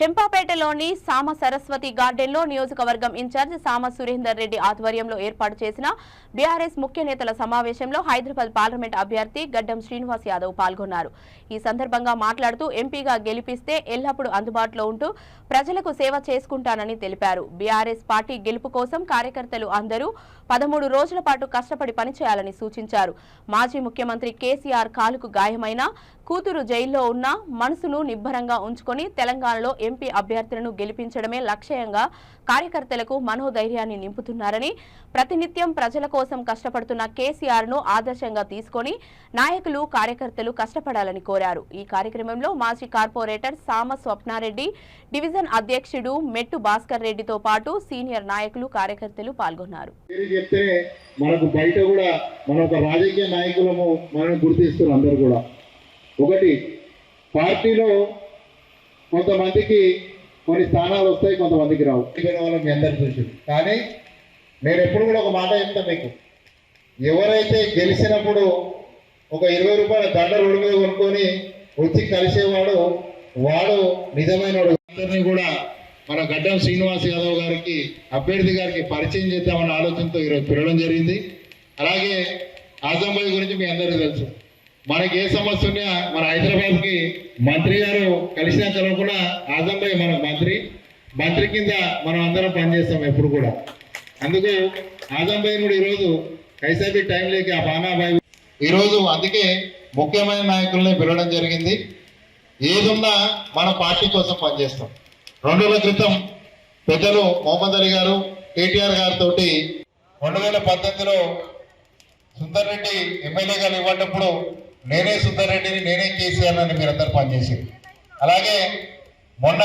చెంపాపేటలోని సామ సరస్వతి గార్డెన్లో నియోజకవర్గం ఇన్ఛార్జ్ సామ సురేందర్ రెడ్డి ఆధ్వర్యంలో ఏర్పాటు చేసిన బీఆర్ఎస్ ముఖ్య నేతల సమావేశంలో హైదరాబాద్ పార్లమెంట్ అభ్యర్థి గడ్డం శ్రీనివాస్ యాదవ్ పాల్గొన్నారు. ఈ సందర్భంగా మాట్లాడుతూ ఎంపీగా గెలిపిస్తే ఎల్లప్పుడూ అందుబాటులో ఉంటూ ప్రజలకు సేవ చేసుకుంటానని తెలిపారు. బీఆర్ఎస్ పార్టీ గెలుపు కోసం కార్యకర్తలు అందరూ 13 రోజుల పాటు కష్టపడి పనిచేయాలని సూచించారు. మాజీ ముఖ్యమంత్రి కేసీఆర్ కాలుకు గాయమైన కూతురు జైల్లో ఉన్న మనసును నిబ్బరంగా ఉంచుకొని తెలంగాణలో ఎంపీ అభ్యర్థులను గెలిపించడమే లక్ష్యంగా కార్యకర్తలకు మనోధైర్యాన్ని నింపుతున్నారని, ప్రతినిత్యం ప్రజల కోసం కష్టపడుతున్న కేసీఆర్ ను ఆదర్శంగా తీసుకొని నాయకులు కార్యకర్తలు కష్టపడాలని కోరారు. ఈ కార్యక్రమంలో మాజీ కార్పొరేటర్ సామ స్వప్నారెడ్డి, డివిజన్ అధ్యక్షుడు మెట్టు భాస్కర్ రెడ్డితో పాటు సీనియర్ నాయకులు కార్యకర్తలు పాల్గొన్నారు. మనకు బయట కూడా మన ఒక రాజకీయ నాయకులము మనం గుర్తిస్తున్నారు. అందరూ కూడా ఒకటి పార్టీలో కొంతమందికి కొన్ని స్థానాలు వస్తాయి, కొంతమందికి రావు. మీ అందరు చూసి కానీ నేను ఎప్పుడు కూడా ఒక మాట చెప్తాను మీకు, ఎవరైతే గెలిచినప్పుడు ఒక 20 రూపాయల దండ రోడ్డు మీద కొనుక్కొని వచ్చి కలిసేవాడు వాడు నిజమైన అందరినీ కూడా మన గడ్డం శ్రీనివాస్ యాదవ్ గారికి అభ్యర్థి గారికి పరిచయం చేద్దామన్న ఆలోచనతో ఈరోజు పిలవడం జరిగింది. అలాగే ఆజంబాయి గురించి మీ అందరికీ తెలుసు. మనకి ఏ సమస్య ఉన్నా మన హైదరాబాద్కి మంత్రి గారు కలిసినాక కూడా ఆజంబాయి మన మంత్రి కింద మనం అందరం పనిచేస్తాం ఎప్పుడు కూడా. అందుకు ఆజంబాయి కూడా ఈరోజు కైసాబీ టైం లేక ఆ బానాబాయి ఈరోజు అందుకే ముఖ్యమైన నాయకుల్ని పిలవడం జరిగింది. ఏదున్నా మన పార్టీ కోసం పనిచేస్తాం. 2 రోజుల క్రితం పెద్దలు మొహమ్మద్ అలీ గారు కేటీఆర్ గారితో 2018లో సుందర్ రెడ్డి ఎమ్మెల్యే గారు ఇవ్వటప్పుడు నేనే సుందర్ రెడ్డిని నేనే కేసీఆర్ అని మీరందరూ పనిచేసారు. అలాగే మొన్న